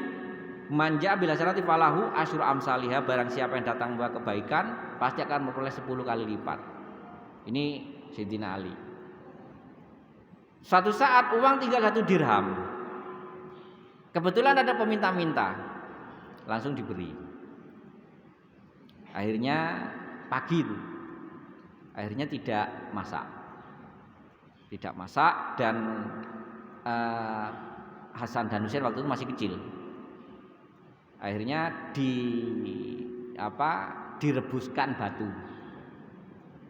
[SPEAKER 1] manja bila syarati falahu asyru amsalihha, barang siapa yang datang membawa kebaikan pasti akan memperoleh 10 kali lipat. Ini Sayyidina Ali. Suatu saat uang tinggal 1 dirham. Kebetulan ada peminta-minta, langsung diberi. Akhirnya pagi itu, akhirnya tidak masak dan Hasan dan Husain waktu itu masih kecil. Akhirnya direbuskan batu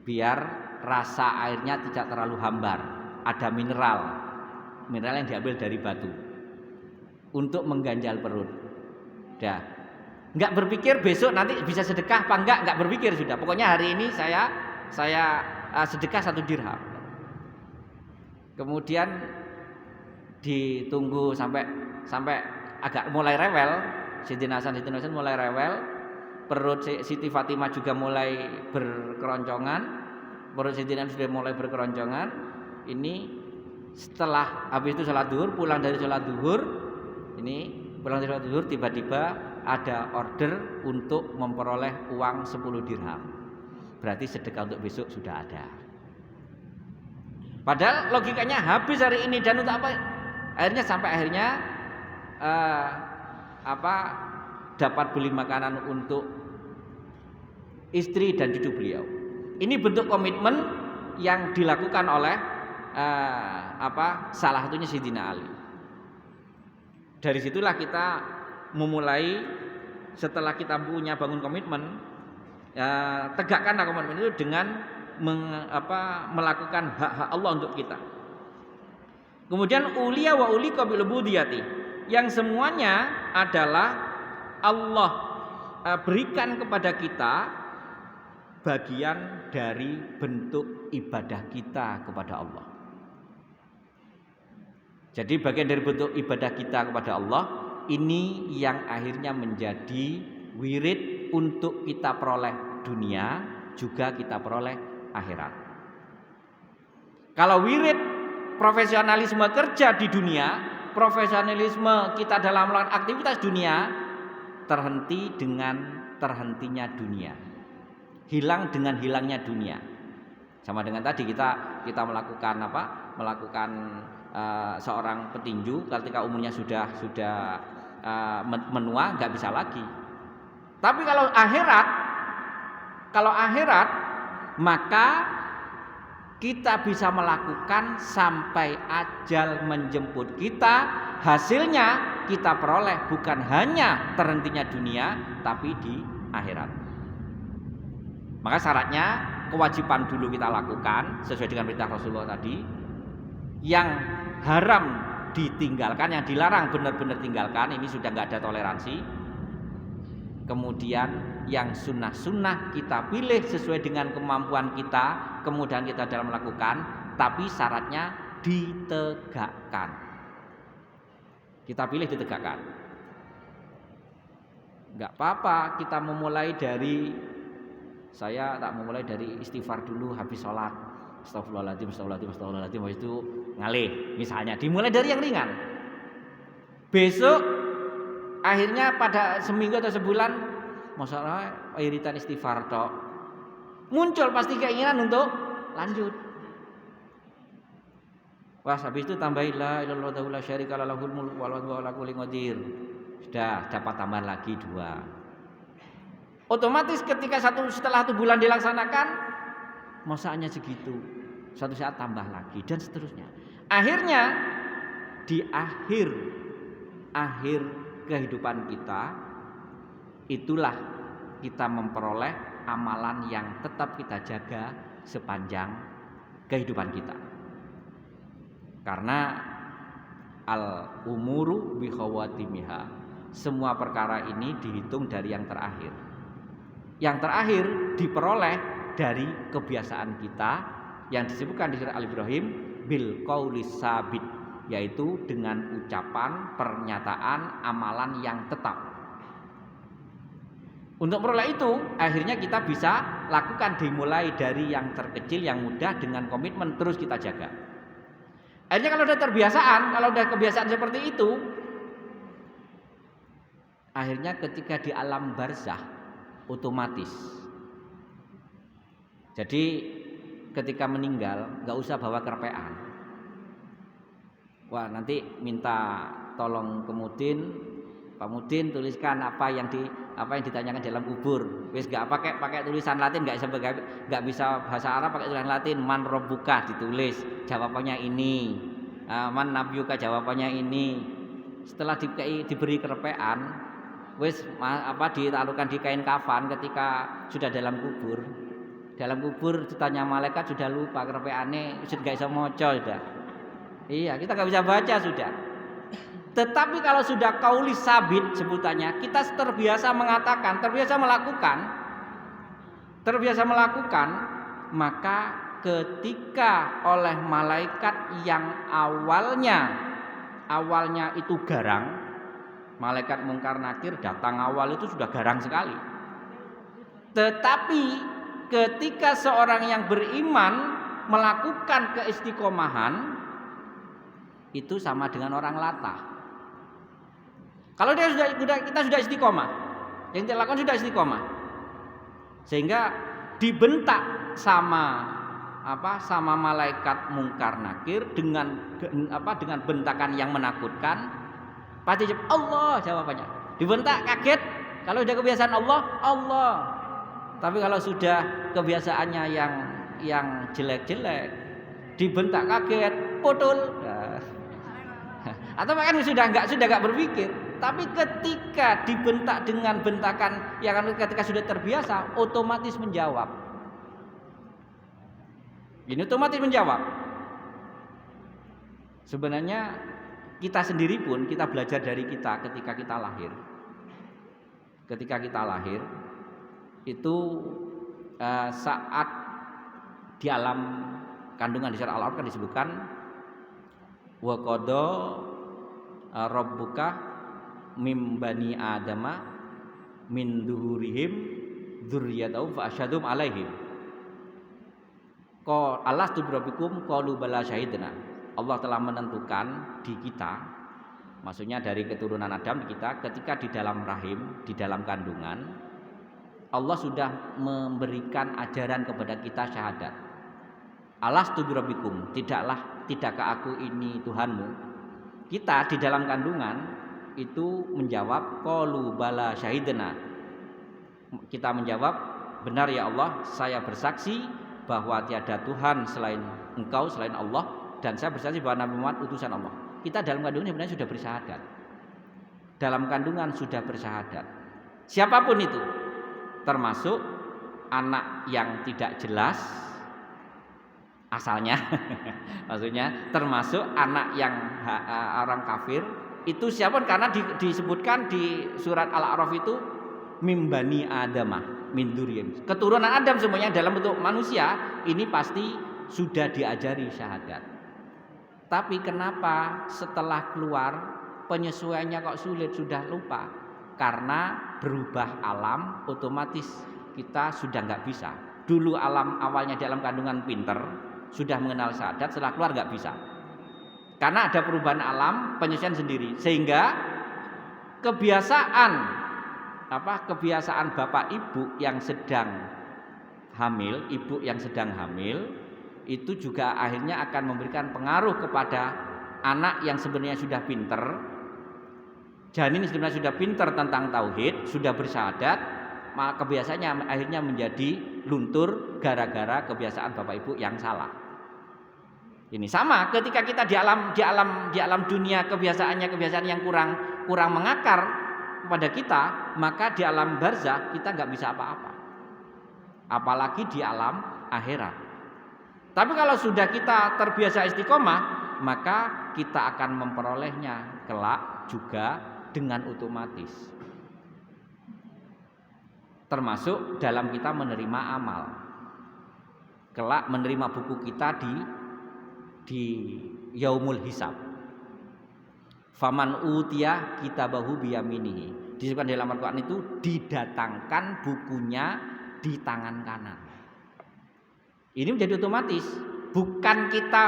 [SPEAKER 1] biar rasa airnya tidak terlalu hambar, ada mineral yang diambil dari batu untuk mengganjal perut. Dah, nggak berpikir besok nanti bisa sedekah apa nggak berpikir sudah. Pokoknya hari ini saya sedekah 1 dirham. Kemudian ditunggu sampai agak mulai rewel. Sayyidina Hasan mulai rewel, perut Siti Fatimah juga mulai berkeroncongan, perut Sayyidina Ali sudah mulai berkeroncongan. Ini setelah habis itu sholat duhur, pulang dari sholat duhur, tiba-tiba ada order untuk memperoleh uang 10 dirham. Berarti sedekah untuk besok sudah ada. Padahal logikanya habis hari ini dan untuk apa? Akhirnya dapat beli makanan untuk istri dan cucu beliau. Ini bentuk komitmen yang dilakukan oleh salah satunya Sayyidina Ali. Dari situlah kita memulai, setelah kita punya bangun komitmen, tegakkanlah komitmen itu dengan melakukan hak-hak Allah untuk kita. Kemudian uliya wa uli qabil ubudiyati, yang semuanya adalah Allah berikan kepada kita bagian dari bentuk ibadah kita kepada Allah. Jadi bagian dari bentuk ibadah kita kepada Allah ini yang akhirnya menjadi wirid untuk kita peroleh dunia, juga kita peroleh akhirat. Kalau wirid profesionalisme kerja di dunia, profesionalisme kita dalam melakukan aktivitas dunia, terhenti dengan terhentinya dunia, hilang dengan hilangnya dunia. Sama dengan tadi kita melakukan seorang petinju ketika umurnya sudah menua, nggak bisa lagi. Tapi kalau akhirat maka kita bisa melakukan sampai ajal menjemput kita. Hasilnya kita peroleh bukan hanya terhentinya dunia, tapi di akhirat. Maka syaratnya kewajiban dulu kita lakukan sesuai dengan perintah Rasulullah tadi. Yang haram ditinggalkan, yang dilarang benar-benar tinggalkan. Ini sudah nggak ada toleransi. Kemudian yang sunnah-sunnah kita pilih sesuai dengan kemampuan kita, kemudian kita dalam melakukan, tapi syaratnya ditegakkan. Kita pilih ditegakkan. Enggak apa-apa kita memulai dari, saya tak memulai dari istighfar dulu habis sholat, astagfirullahaladzim, habis itu ngalih, misalnya dimulai dari yang ringan. Besok akhirnya pada seminggu atau sebulan masalah iritan istighfar tok, muncul pasti keinginan untuk lanjut. Wah, habis itu tambahin la ilaha illallah la syarika lahul mulku wa lahu ala kulli qadir. Sudah dapat tambahan lagi 2. Otomatis ketika setelah 1 bulan dilaksanakan, masanya segitu. Suatu saat tambah lagi dan seterusnya. Akhirnya di akhir kehidupan kita, itulah kita memperoleh amalan yang tetap kita jaga sepanjang kehidupan kita. Karena al-umuru bi khawatimiha, semua perkara ini dihitung dari yang terakhir. Yang terakhir diperoleh dari kebiasaan kita yang disebutkan di surah Al-Ibrahim bil qaulis sabit, yaitu dengan ucapan, pernyataan, amalan yang tetap. Untuk peroleh itu, akhirnya kita bisa lakukan dimulai dari yang terkecil, yang mudah, dengan komitmen terus kita jaga. Akhirnya kalau udah kebiasaan seperti itu, akhirnya ketika di alam barzah otomatis. Jadi ketika meninggal nggak usah bawa kerpean. Wah, nanti minta tolong ke Mudin, Pak Mudin tuliskan apa yang ditanyakan dalam kubur. Wis nggak pakai tulisan Latin, nggak bisa bahasa Arab, pakai tulisan Latin. Man robbuka ditulis, jawabannya ini. Man nabiyuka jawabannya ini. Setelah diberi kerpean, wis ditaruhkan di kain kafan ketika sudah dalam kubur. Dalam kubur ditanya malaikat sudah lupa kerpeane, sudah nggak bisa moco sudah. Iya, kita nggak bisa baca sudah. Tetapi kalau sudah qauli sabit sebutannya, kita terbiasa mengatakan, terbiasa melakukan, maka ketika oleh malaikat yang awalnya itu garang, malaikat Mungkar Nakir datang awal itu sudah garang sekali. Tetapi ketika seorang yang beriman melakukan keistiqomahan, itu sama dengan orang latah. Kalau kita sudah istiqomah, yang kita lakukan sudah istiqomah, sehingga dibentak sama malaikat Mungkar Nakir dengan bentakan yang menakutkan. Pasti Allah jawabannya. Dibentak kaget. Kalau sudah kebiasaan Allah. Tapi kalau sudah kebiasaannya yang jelek-jelek, dibentak kaget, putul. Atau bahkan sudah nggak berpikir, tapi ketika dibentak dengan bentakan yang ketika sudah terbiasa, otomatis menjawab. Ini otomatis menjawab. Sebenarnya kita sendiri pun kita belajar dari kita ketika kita lahir. Ketika kita lahir itu saat di alam kandungan di surah Al-A'raf kan disebutkan wa qada rabbuka mim bani adama min duhurihim dzurriyyatahum fa asyhadum alaihim. Alastu birabbikum qalu bala syahidna. Allah telah menentukan di kita, maksudnya dari keturunan Adam di kita, ketika di dalam rahim, di dalam kandungan, Allah sudah memberikan ajaran kepada kita syahadat. Alastu birabbikum, tidakkah aku ini Tuhanmu? Kita di dalam kandungan itu menjawab qalu bala syahidna. Kita menjawab, benar ya Allah, saya bersaksi bahwa tiada Tuhan selain Engkau, selain Allah, dan saya bersaksi bahwa Nabi Muhammad utusan Allah. Kita dalam kandungan sebenarnya sudah bersyahadat. Dalam kandungan sudah bersyahadat. Siapapun itu, termasuk anak yang tidak jelas asalnya, maksudnya termasuk anak yang orang kafir, itu siapapun, karena disebutkan di surat Al-A'raf itu mimbani adamah min dzurriyyah. Keturunan Adam semuanya dalam bentuk manusia ini pasti sudah diajari syahadat. Tapi kenapa setelah keluar penyesuaiannya kok sulit, sudah lupa? Karena berubah alam, otomatis kita sudah nggak bisa. Dulu alam awalnya dalam kandungan pinter, sudah mengenal syahadat, setelah keluar nggak bisa. Karena ada perubahan alam, penyesuaian sendiri, sehingga kebiasaan bapak ibu yang sedang hamil, itu juga akhirnya akan memberikan pengaruh kepada anak yang sebenarnya sudah pinter. Janin sebenarnya sudah pinter tentang tauhid, sudah bersyahadat, maka kebiasaannya akhirnya menjadi luntur gara-gara kebiasaan bapak ibu yang salah. Ini sama ketika kita di alam dunia, kebiasaan yang kurang mengakar pada kita, maka di alam barzah kita nggak bisa apa-apa, apalagi di alam akhirat. Tapi kalau sudah kita terbiasa istiqomah, maka kita akan memperolehnya kelak juga dengan otomatis. Termasuk dalam kita menerima amal, kelak menerima buku kita di yaumul hisab. Faman utiya kitabahu biyaminihi. Disebutkan dalam Al-Quran itu didatangkan bukunya di tangan kanan. Ini menjadi otomatis, bukan kita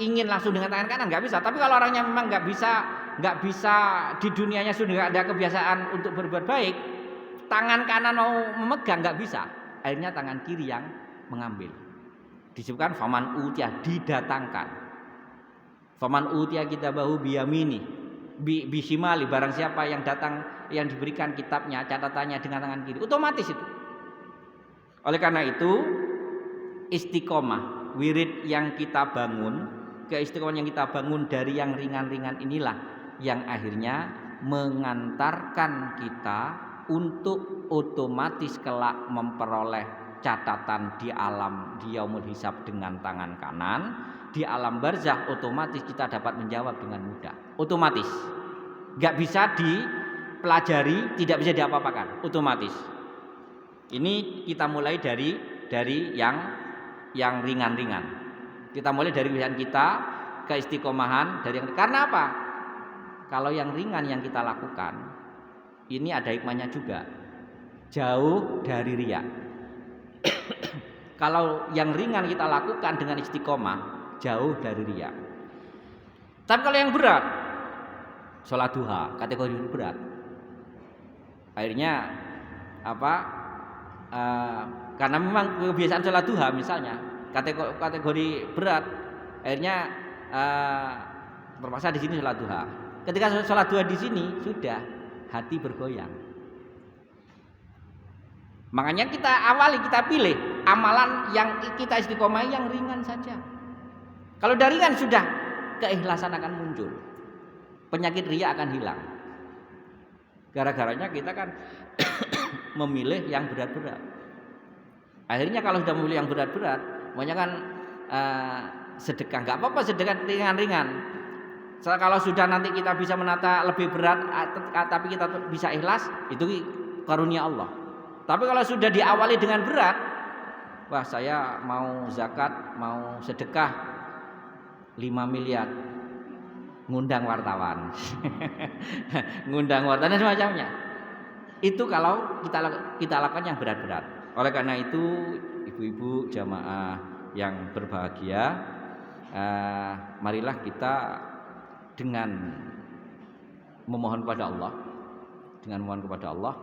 [SPEAKER 1] ingin langsung dengan tangan kanan, nggak bisa. Tapi kalau orangnya memang nggak bisa nggak bisa di dunianya sudah nggak ada kebiasaan untuk berbuat baik, tangan kanan mau memegang nggak bisa, akhirnya tangan kiri yang mengambil. Disebutkan faman utiya, didatangkan. Faman utiya kitabahu biyamini, bisimali, barang siapa yang datang yang diberikan kitabnya, catatannya dengan tangan kiri, otomatis itu. Oleh karena itu istiqomah, wirid yang kita bangun, keistiqomahan yang kita bangun dari yang ringan-ringan inilah yang akhirnya mengantarkan kita untuk otomatis kelak memperoleh catatan di alam di yaumul hisab dengan tangan kanan, di alam barzakh otomatis kita dapat menjawab dengan mudah, otomatis, nggak bisa dipelajari, tidak bisa diapa-apakan, otomatis. Ini kita mulai dari yang ringan-ringan. Kita mulai dari pilihan kita, keistiqomahan dari karena apa? Kalau yang ringan yang kita lakukan, ini ada hikmahnya juga. Jauh dari riya. Kalau yang ringan kita lakukan dengan istiqomah, jauh dari riya. Tapi kalau yang berat, sholat duha, kategori berat. Akhirnya apa? Karena memang kebiasaan sholat duha misalnya kategori berat, akhirnya terpaksa di sini sholat duha. Ketika sholat duha di sini sudah hati bergoyang. Makanya kita pilih amalan yang kita istiqomah yang ringan saja. Kalau dari ringan sudah keikhlasan akan muncul, penyakit riya akan hilang. Gara-garanya kita kan memilih yang berat-berat. Akhirnya kalau sudah memilih yang berat-berat, makanya kan sedekah nggak apa-apa, sedekah ringan-ringan. Kalau sudah nanti kita bisa menata lebih berat, tapi kita bisa ikhlas, itu karunia Allah. Tapi kalau sudah diawali dengan berat, wah saya mau zakat, mau sedekah 5 miliar, ngundang wartawan, ngundang wartawan dan semacamnya. Itu kalau kita lakukan yang berat-berat. Oleh karena itu, ibu-ibu jamaah yang berbahagia, marilah kita dengan memohon kepada Allah,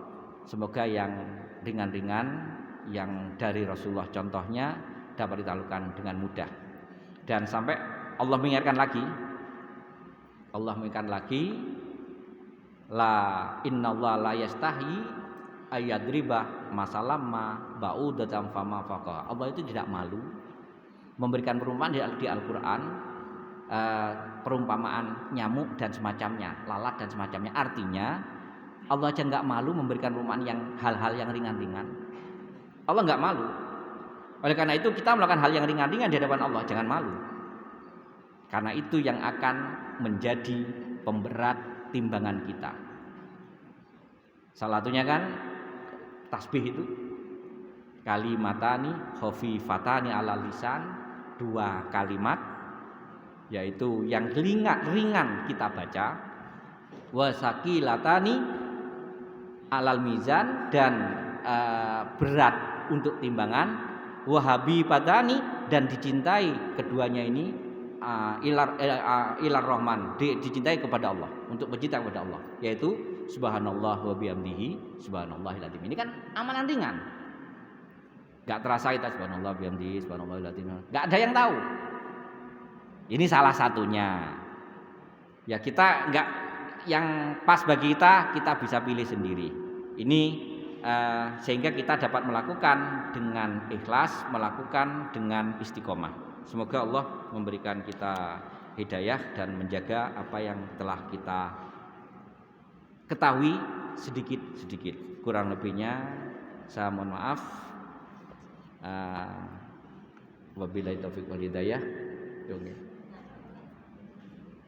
[SPEAKER 1] semoga yang ringan-ringan yang dari Rasulullah contohnya dapat kita lakukan dengan mudah. Dan sampai Allah mengingatkan lagi, la innallaha la yastahi ayadriba masalamma ba'udatan fama faqaha. Allah itu tidak malu memberikan perumpamaan di Al-Qur'an, perumpamaan nyamuk dan semacamnya, lalat dan semacamnya. Artinya Allah aja enggak malu memberikan perumpamaan yang hal-hal yang ringan-ringan. Allah enggak malu. Oleh karena itu kita melakukan hal yang ringan-ringan di hadapan Allah, jangan malu. Karena itu yang akan menjadi pemberat timbangan kita. Salah satunya kan tasbih itu kalimatani khafifatani alal lisan, 2 kalimat yaitu yang ringan kita baca, wasaqilatani alal mizan, dan berat untuk timbangan, wahabibatani, dan dicintai keduanya ini ilar rahman, dicintai kepada Allah, untuk bercinta kepada Allah, yaitu subhanallah wa bihamdihi subhanallahil azim. Ini kan amalan ringan, gak terasa kita subhanallah bihamdihi subhanallahil azim, gak ada yang tahu. Ini salah satunya. Ya kita gak, yang pas bagi kita bisa pilih sendiri. Ini sehingga kita dapat melakukan dengan ikhlas, melakukan dengan istiqomah. Semoga Allah memberikan kita hidayah dan menjaga apa yang telah kita ketahui sedikit-sedikit. Kurang lebihnya saya mohon maaf. Wabillahi taufiq wal hidayah.